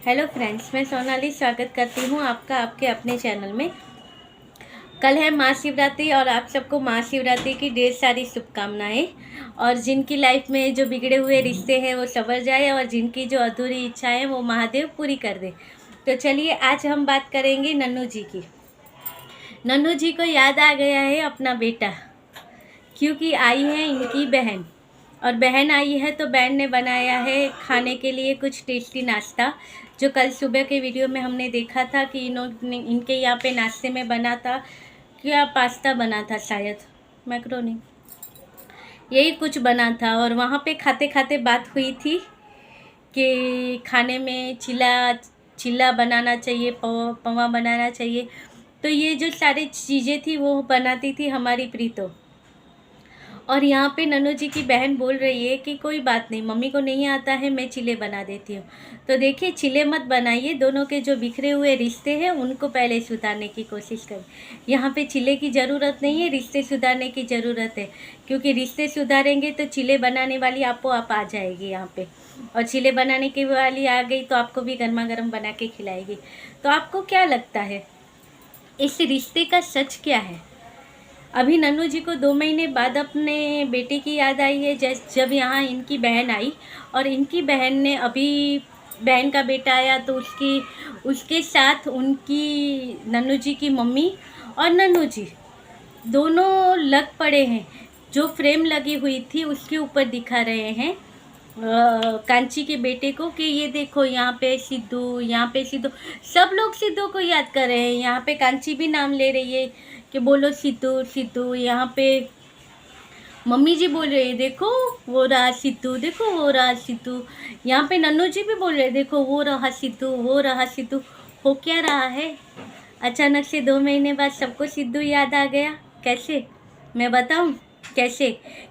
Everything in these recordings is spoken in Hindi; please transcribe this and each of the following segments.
हेलो फ्रेंड्स, मैं सोनाली स्वागत करती हूँ आपका आपके अपने चैनल में। कल है महाशिवरात्रि और आप सबको महाशिवरात्रि की ढेर सारी शुभकामनाएं। और जिनकी लाइफ में जो बिगड़े हुए रिश्ते हैं वो संवर जाए और जिनकी जो अधूरी इच्छाएं वो महादेव पूरी कर दे। तो चलिए आज हम बात करेंगे नन्नू जी की। नन्नू जी को याद आ गया है अपना बेटा, क्योंकि आई है इनकी बहन। और बहन आई है तो बहन ने बनाया है खाने के लिए कुछ टेस्टी नाश्ता, जो कल सुबह के वीडियो में हमने देखा था कि इन्होंने इनके यहाँ पे नाश्ते में बना था, क्या पास्ता बना था, शायद मैक्रोनी, यही कुछ बना था। और वहाँ पे खाते खाते बात हुई थी कि खाने में चिल्ला चिल्ला बनाना चाहिए, पवा बनाना चाहिए। तो ये जो सारी चीज़ें थी वो बनाती थी हमारी प्रीतो। और यहाँ पे नन्नू जी की बहन बोल रही है कि कोई बात नहीं, मम्मी को नहीं आता है, मैं चिल्ले बना देती हूँ। तो देखिए, चिल्ले मत बनाइए, दोनों के जो बिखरे हुए रिश्ते हैं उनको पहले सुधारने की कोशिश करें। यहाँ पे चिल्ले की ज़रूरत नहीं है, रिश्ते सुधारने की ज़रूरत है। क्योंकि रिश्ते सुधारेंगे तो चिल्ले बनाने वाली आपको आप आ जाएगी यहाँ पे। और चिल्ले बनाने की वाली आ गई तो आपको भी गर्मा गर्म बना के खिलाएगी। तो आपको क्या लगता है, इस रिश्ते का सच क्या है? अभी नन्नू जी को 2 महीने बाद अपने बेटे की याद आई है, जब यहाँ इनकी बहन आई। और इनकी बहन ने अभी बहन का बेटा आया तो उसके साथ उनकी नन्नू जी की मम्मी और नन्नू जी दोनों लग पड़े हैं। जो फ्रेम लगी हुई थी उसके ऊपर दिखा रहे हैं कांची के बेटे को कि ये देखो, यहाँ पे सिद्धू, यहाँ पे सिद्धू, सब लोग सिद्धू को याद कर रहे हैं। यहाँ पे कांची भी नाम ले रही है कि बोलो सिद्धू सिद्धू। यहाँ पे मम्मी जी बोल रहे हैं देखो वो रहा सिद्धू, देखो वो रहा सिद्धू। यहाँ पे नन्नू जी भी बोल रहे हैं देखो वो रहा सिद्धू, वो रहा सिद्धू। हो क्या रहा है? अचानक से 2 महीने बाद सबको सिद्धू याद आ गया। कैसे, मैं बताऊं कैसे?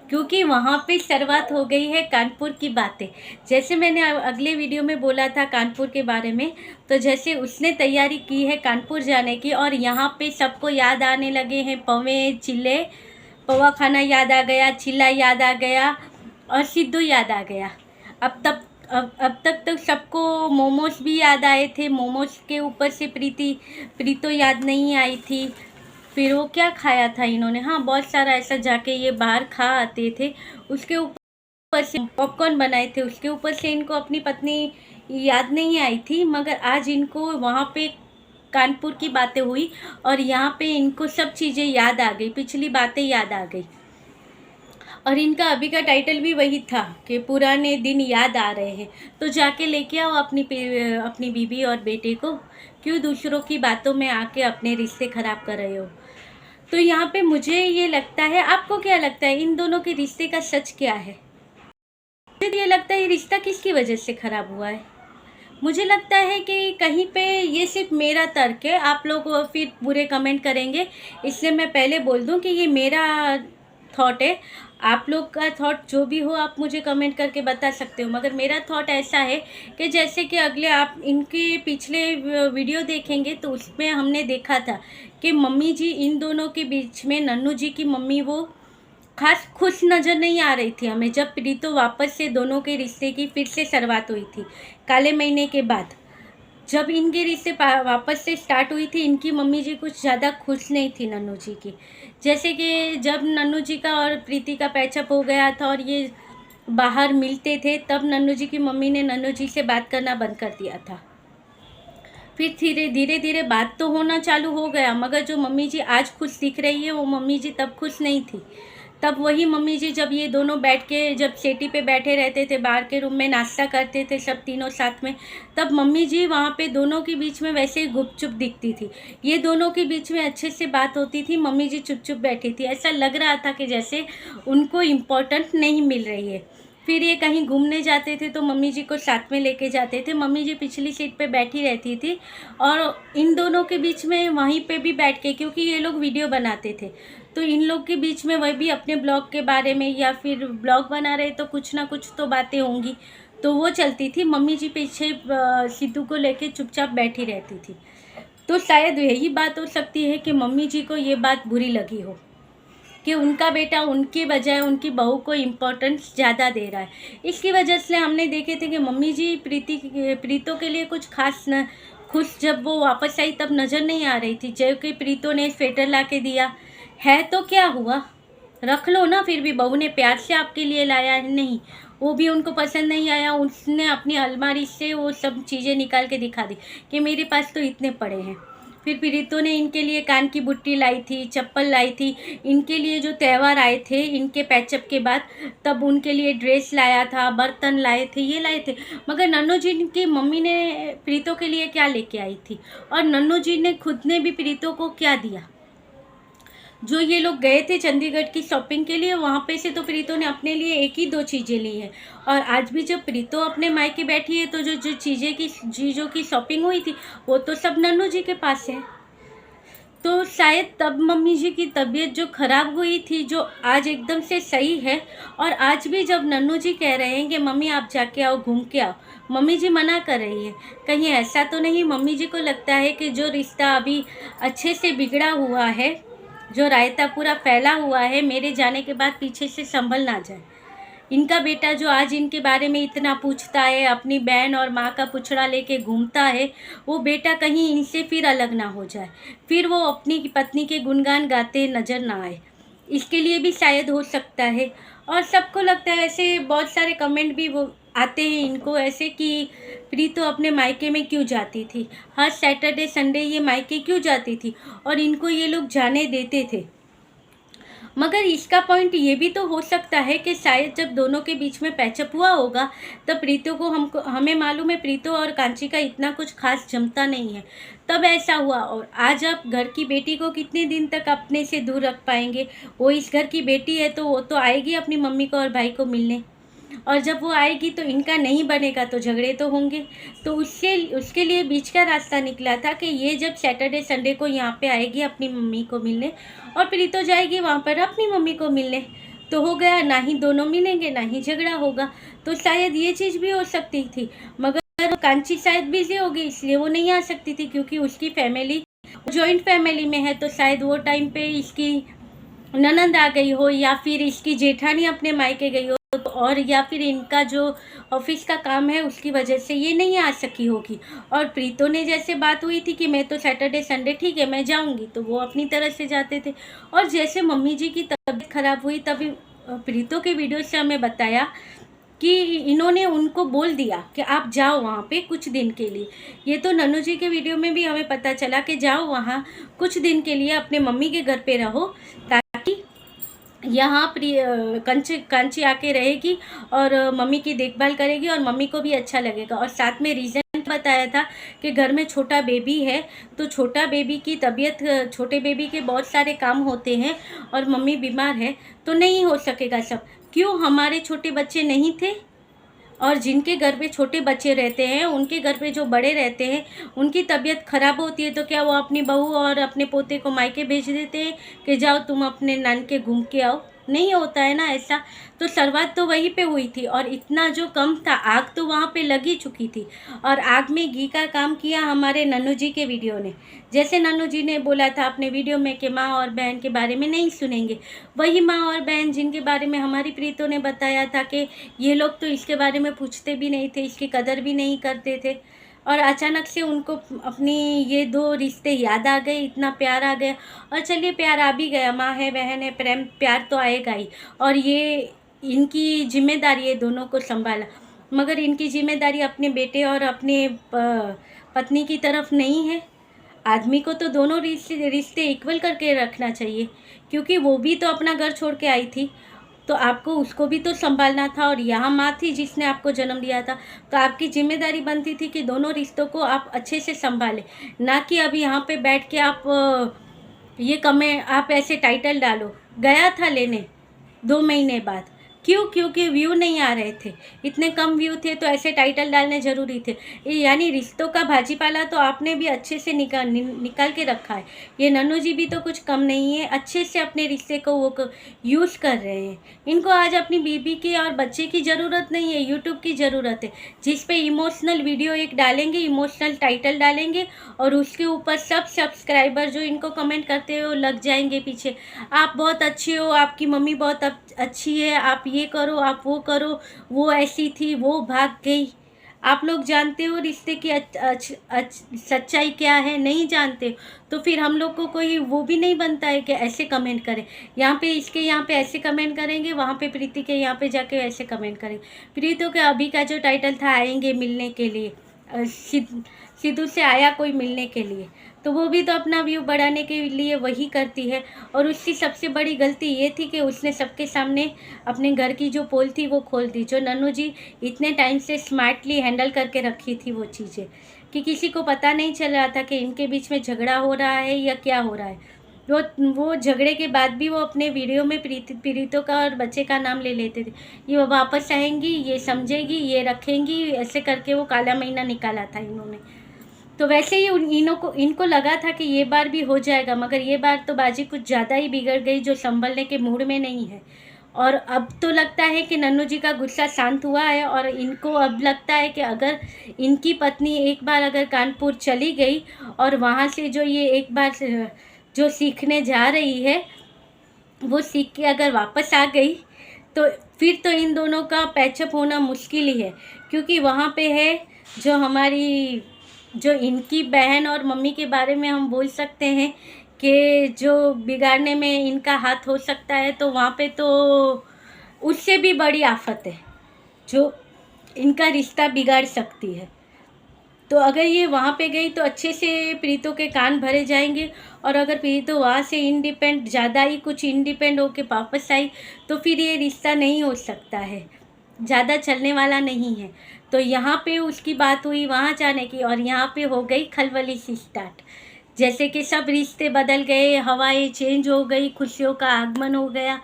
क्योंकि वहाँ पे शुरुआत हो गई है कानपुर की बातें। जैसे मैंने अगले वीडियो में बोला था कानपुर के बारे में, तो जैसे उसने तैयारी की है कानपुर जाने की और यहाँ पे सबको याद आने लगे हैं पवे चिल्ले। पवा खाना याद आ गया, चिल्ला याद आ गया और सिद्धू याद आ गया। अब तक तो सबको मोमोज भी याद आए थे। मोमोज के ऊपर से प्रीतो याद नहीं आई थी। फिर वो क्या खाया था इन्होंने, हाँ बहुत सारा ऐसा जाके ये बाहर खा आते थे। उसके ऊपर से पॉपकॉर्न बनाए थे, उसके ऊपर से इनको अपनी पत्नी याद नहीं आई थी। मगर आज इनको वहाँ पे कानपुर की बातें हुई और यहाँ पे इनको सब चीज़ें याद आ गई, पिछली बातें याद आ गई। और इनका अभी का टाइटल भी वही था कि पुराने दिन याद आ रहे हैं। तो जाके लेके आओ अपनी बीबी और बेटे को, क्यों दूसरों की बातों में आके अपने रिश्ते ख़राब कर रहे हो? तो यहाँ पे मुझे ये लगता है, आपको क्या लगता है इन दोनों के रिश्ते का सच क्या है? मुझे ये लगता है ये रिश्ता किसकी वजह से ख़राब हुआ है। मुझे लगता है कि कहीं पे ये सिर्फ मेरा तर्क है, आप लोग फिर बुरे कमेंट करेंगे, इसलिए मैं पहले बोल दूं कि ये मेरा थॉट है। आप लोग का थॉट जो भी हो आप मुझे कमेंट करके बता सकते हो, मगर मेरा थॉट ऐसा है कि जैसे कि अगले आप इनके पिछले वीडियो देखेंगे तो उसमें हमने देखा था कि मम्मी जी इन दोनों के बीच में, नन्नू जी की मम्मी वो खास खुश नज़र नहीं आ रही थी हमें। जब प्रीतो वापस से दोनों के रिश्ते की फिर से शुरुआत हुई थी काले महीने के बाद, जब इनके रिश्ते वापस से स्टार्ट हुई थी, इनकी मम्मी जी कुछ ज़्यादा खुश नहीं थी नन्नू जी की। जैसे कि जब नन्नू जी का और प्रीति का पैचअप हो गया था और ये बाहर मिलते थे, तब नन्नू जी की मम्मी ने नन्नू जी से बात करना बंद कर दिया था। फिर धीरे धीरे बात तो होना चालू हो गया, मगर जो मम्मी जी आज खुश दिख रही है वो मम्मी जी तब खुश नहीं थी। तब वही मम्मी जी जब ये दोनों बैठ के, जब सेटी पे बैठे रहते थे, बाहर के रूम में नाश्ता करते थे सब तीनों साथ में, तब मम्मी जी वहाँ पे दोनों के बीच में वैसे ही गुपचुप दिखती थी। ये दोनों के बीच में अच्छे से बात होती थी, मम्मी जी चुप चुप बैठी थी। ऐसा लग रहा था कि जैसे उनको इम्पोर्टेंट नहीं मिल रही है। फिर ये कहीं घूमने जाते थे तो मम्मी जी को साथ में लेके जाते थे। मम्मी जी पिछली सीट पे बैठी रहती थी और इन दोनों के बीच में वहीं पे भी बैठ के, क्योंकि ये लोग वीडियो बनाते थे, तो इन लोग के बीच में वह भी अपने ब्लॉग के बारे में, या फिर ब्लॉग बना रहे तो कुछ ना कुछ तो बातें होंगी, तो वो चलती थी। मम्मी जी पीछे सिद्धू को लेके चुपचाप बैठी रहती थी। तो शायद यही बात हो सकती है कि मम्मी जी को ये बात बुरी लगी हो। कि उनका बेटा उनके बजाय उनकी बहू को इम्पोर्टेंस ज़्यादा दे रहा है। इसकी वजह से हमने देखे थे कि मम्मी जी प्रीतों के लिए कुछ खास न खुश जब वो वापस आई तब नज़र नहीं आ रही थी। जबकि प्रीतों ने स्वेटर ला के दिया है तो क्या हुआ, रख लो ना, फिर भी बहू ने प्यार से आपके लिए लाया है। नहीं, वो भी उनको पसंद नहीं आया। उसने अपनी अलमारी से वो सब चीज़ें निकाल के दिखा दी कि मेरे पास तो इतने पड़े हैं। फिर प्रीतों ने इनके लिए कान की बुट्टी लाई थी, चप्पल लाई थी, इनके लिए जो त्यौहार आए थे इनके पैचअप के बाद, तब उनके लिए ड्रेस लाया था, बर्तन लाए थे, ये लाए थे। मगर नन्नू जी की मम्मी ने प्रीतों के लिए क्या लेके आई थी, और नन्नू जी ने खुद ने भी प्रीतों को क्या दिया। जो ये लोग गए थे चंडीगढ़ की शॉपिंग के लिए, वहाँ पे से तो प्रीतों ने अपने लिए एक ही 2 चीज़ें ली हैं। और आज भी जब प्रीतों अपने मायके बैठी है तो जो जो चीज़ों की शॉपिंग हुई थी वो तो सब नन्नू जी के पास है। तो शायद तब मम्मी जी की तबीयत जो ख़राब हुई थी, जो आज एकदम से सही है। और आज भी जब नन्नू जी कह रहे हैं कि मम्मी आप जाके आओ, घूम के आओ, मम्मी जी मना कर रही है। कहीं ऐसा तो नहीं मम्मी जी को लगता है कि जो रिश्ता अभी अच्छे से बिगड़ा हुआ है, जो रायता पूरा फैला हुआ है, मेरे जाने के बाद पीछे से संभल ना जाए। इनका बेटा जो आज इनके बारे में इतना पूछता है, अपनी बहन और माँ का पुछड़ा लेके घूमता है, वो बेटा कहीं इनसे फिर अलग ना हो जाए, फिर वो अपनी पत्नी के गुणगान गाते नज़र ना आए। इसके लिए भी शायद हो सकता है। और सबको लगता है, ऐसे बहुत सारे कमेंट भी वो आते हैं इनको ऐसे कि प्रीतो अपने मायके में क्यों जाती थी, हर सैटरडे संडे ये मायके क्यों जाती थी, और इनको ये लोग जाने देते थे। मगर इसका पॉइंट ये भी तो हो सकता है कि शायद जब दोनों के बीच में पैचअप हुआ होगा तब प्रीतो को हमें मालूम है प्रीतो और कांची का इतना कुछ खास जमता नहीं है, तब ऐसा हुआ। और आज आप घर की बेटी को कितने दिन तक अपने से दूर रख पाएंगे। वो इस घर की बेटी है तो वो तो आएगी अपनी मम्मी को और भाई को मिलने, और जब वो आएगी तो इनका नहीं बनेगा तो झगड़े तो होंगे। तो उसके लिए बीच का रास्ता निकला था कि ये जब सैटरडे संडे को यहाँ पे आएगी अपनी मम्मी को मिलने, और प्रीतो जाएगी वहाँ पर अपनी मम्मी को मिलने, तो हो गया, ना ही दोनों मिलेंगे ना ही झगड़ा होगा। तो शायद ये चीज़ भी हो सकती थी। मगर कांची शायद बिजी होगी इसलिए वो नहीं आ सकती थी, क्योंकि उसकी फैमिली जॉइंट फैमिली में है। तो शायद वो टाइम पे इसकी ननंद आ गई हो, या फिर इसकी जेठानी अपने मायके गई हो, और या फिर इनका जो ऑफिस का काम है उसकी वजह से ये नहीं आ सकी होगी। और प्रीतो ने जैसे बात हुई थी कि मैं तो सैटरडे संडे ठीक है मैं जाऊंगी, तो वो अपनी तरह से जाते थे। और जैसे मम्मी जी की तबीयत खराब हुई तभी प्रीतो के वीडियो से हमें बताया कि इन्होंने उनको बोल दिया कि आप जाओ वहाँ पे कुछ दिन के लिए। ये तो नन्नू जी के वीडियो में भी हमें पता चला कि जाओ वहाँ कुछ दिन के लिए अपने मम्मी के घर पे रहो, ताकि यहाँ कांची आके रहेगी और मम्मी की देखभाल करेगी और मम्मी को भी अच्छा लगेगा। और साथ में रीज़न बताया था कि घर में छोटा बेबी है, तो छोटा बेबी की तबीयत, छोटे बेबी के बहुत सारे काम होते हैं और मम्मी बीमार है तो नहीं हो सकेगा सब। क्यों हमारे छोटे बच्चे नहीं थे, और जिनके घर पे छोटे बच्चे रहते हैं उनके घर पे जो बड़े रहते हैं उनकी तबीयत ख़राब होती है तो क्या वो अपनी बहू और अपने पोते को मायके भेज देते हैं कि जाओ तुम अपने नानके घूम के आओ। नहीं होता है ना ऐसा। तो शुरुआत तो वहीं पे हुई थी, और इतना जो कम था, आग तो वहाँ पे लगी चुकी थी। और आग में घी का काम किया हमारे नन्नू जी के वीडियो ने। जैसे नन्नू जी ने बोला था अपने वीडियो में कि माँ और बहन के बारे में नहीं सुनेंगे, वही माँ और बहन जिनके बारे में हमारी प्रीतो ने बताया था कि ये लोग तो इसके बारे में पूछते भी नहीं थे, इसकी कदर भी नहीं करते थे, और अचानक से उनको अपनी ये 2 रिश्ते याद आ गए, इतना प्यार आ गया। और चलिए प्यार आ भी गया, माँ है बहन है, प्रेम प्यार तो आएगा ही। और ये इनकी जिम्मेदारी है दोनों को संभाला, मगर इनकी जिम्मेदारी अपने बेटे और अपने पत्नी की तरफ नहीं है। आदमी को तो दोनों रिश्ते इक्वल करके रखना चाहिए, क्योंकि वो भी तो अपना घर छोड़ के आई थी, तो आपको उसको भी तो संभालना था। और यहाँ माँ थी जिसने आपको जन्म दिया था, तो आपकी जिम्मेदारी बनती थी कि दोनों रिश्तों को आप अच्छे से संभालें, ना कि अभी यहाँ पे बैठ के आप ये आप ऐसे टाइटल डालो। गया था लेने 2 महीने बाद, क्योंकि व्यू नहीं आ रहे थे, इतने कम व्यू थे तो ऐसे टाइटल डालने ज़रूरी थे। यानी रिश्तों का भाजीपाला तो आपने भी अच्छे से निकाल के रखा है। ये नन्नू जी भी तो कुछ कम नहीं है, अच्छे से अपने रिश्ते को वो यूज़ कर रहे हैं। इनको आज अपनी बीबी की और बच्चे की ज़रूरत नहीं है, यूट्यूब की ज़रूरत है, जिस पे इमोशनल वीडियो एक डालेंगे, इमोशनल टाइटल डालेंगे और उसके ऊपर सब सब्सक्राइबर जो इनको कमेंट करते हो लग जाएंगे पीछे। आप बहुत अच्छे हो, आपकी मम्मी बहुत अच्छी है, आप ये करो, आप वो करो, वो ऐसी थी, वो भाग गई। आप लोग जानते हो रिश्ते की सच्चाई क्या है? नहीं जानते हो तो फिर हम लोग को कोई वो भी नहीं बनता है कि ऐसे कमेंट करें। यहाँ पे इसके यहाँ पे ऐसे कमेंट करेंगे, वहाँ पे प्रीति के यहाँ पे जाके ऐसे कमेंट करेंगे। प्रीति के अभी का जो टाइटल था आएंगे मिलने के लिए, सिद्धू से आया कोई मिलने के लिए, तो वो भी तो अपना व्यू बढ़ाने के लिए वही करती है। और उसकी सबसे बड़ी गलती ये थी कि उसने सबके सामने अपने घर की जो पोल थी वो खोल दी, जो नन्नू जी इतने टाइम से स्मार्टली हैंडल करके रखी थी वो चीज़ें, कि किसी को पता नहीं चल रहा था कि इनके बीच में झगड़ा हो रहा है या क्या हो रहा है। वो झगड़े के बाद भी वो अपने वीडियो में पीड़ितों का और बच्चे का नाम ले लेते थे। ये वापस आएंगी, ये समझेगी, ये रखेंगी, ऐसे करके वो काला महीना निकाला था इन्होंने। तो वैसे ही इनको लगा था कि ये बार भी हो जाएगा, मगर ये बार तो बाजी कुछ ज़्यादा ही बिगड़ गई, जो संभलने के मूड में नहीं है। और अब तो लगता है कि नन्नू जी का गुस्सा शांत हुआ है और इनको अब लगता है कि अगर इनकी पत्नी एक बार अगर कानपुर चली गई और वहाँ से जो ये एक बार जो सीखने जा रही है वो सीख के अगर वापस आ गई तो फिर तो इन दोनों का पैचअप होना मुश्किल ही है। क्योंकि वहाँ पे है जो इनकी बहन और मम्मी के बारे में हम बोल सकते हैं कि जो बिगाड़ने में इनका हाथ हो सकता है, तो वहाँ पे तो उससे भी बड़ी आफत है जो इनका रिश्ता बिगाड़ सकती है। तो अगर ये वहाँ पे गई तो अच्छे से प्रीतों के कान भरे जाएंगे, और अगर प्रीतो वहाँ से ज़्यादा ही कुछ इंडिपेंड होके वापस आई तो फिर ये रिश्ता नहीं हो सकता है, ज़्यादा चलने वाला नहीं है। तो यहाँ पे उसकी बात हुई वहाँ जाने की, और यहाँ पे हो गई खलबली सी स्टार्ट। जैसे कि सब रिश्ते बदल गए, हवाएं चेंज हो गई, खुशियों का आगमन हो गया।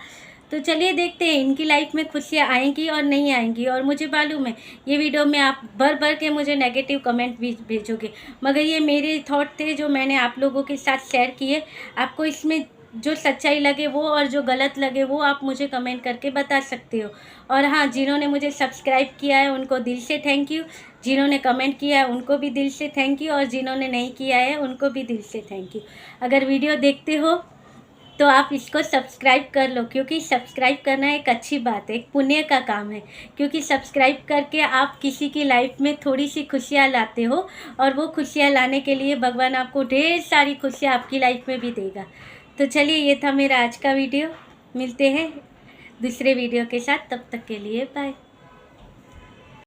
तो चलिए देखते हैं इनकी लाइफ में खुशियाँ आएंगी और नहीं आएंगी। और मुझे मालूम है ये वीडियो में आप भर के मुझे नेगेटिव कमेंट भी भेजोगे, मगर ये मेरे थॉट थे जो मैंने आप लोगों के साथ शेयर किए। आपको इसमें जो सच्चाई लगे वो और जो गलत लगे वो आप मुझे कमेंट करके बता सकते हो। और हाँ, जिन्होंने मुझे सब्सक्राइब किया है उनको दिल से थैंक यू, जिन्होंने कमेंट किया है उनको भी दिल से थैंक यू, और जिन्होंने नहीं किया है उनको भी दिल से थैंक यू। अगर वीडियो देखते हो तो आप इसको सब्सक्राइब कर लो, क्योंकि सब्सक्राइब करना एक अच्छी बात है, एक पुण्य का काम है। क्योंकि सब्सक्राइब करके आप किसी की लाइफ में थोड़ी सी खुशियाँ लाते हो, और वो खुशियाँ लाने के लिए भगवान आपको ढेर सारी खुशियाँ आपकी लाइफ में भी देगा। तो चलिए, ये था मेरा आज का वीडियो। मिलते हैं दूसरे वीडियो के साथ, तब तक के लिए बाय।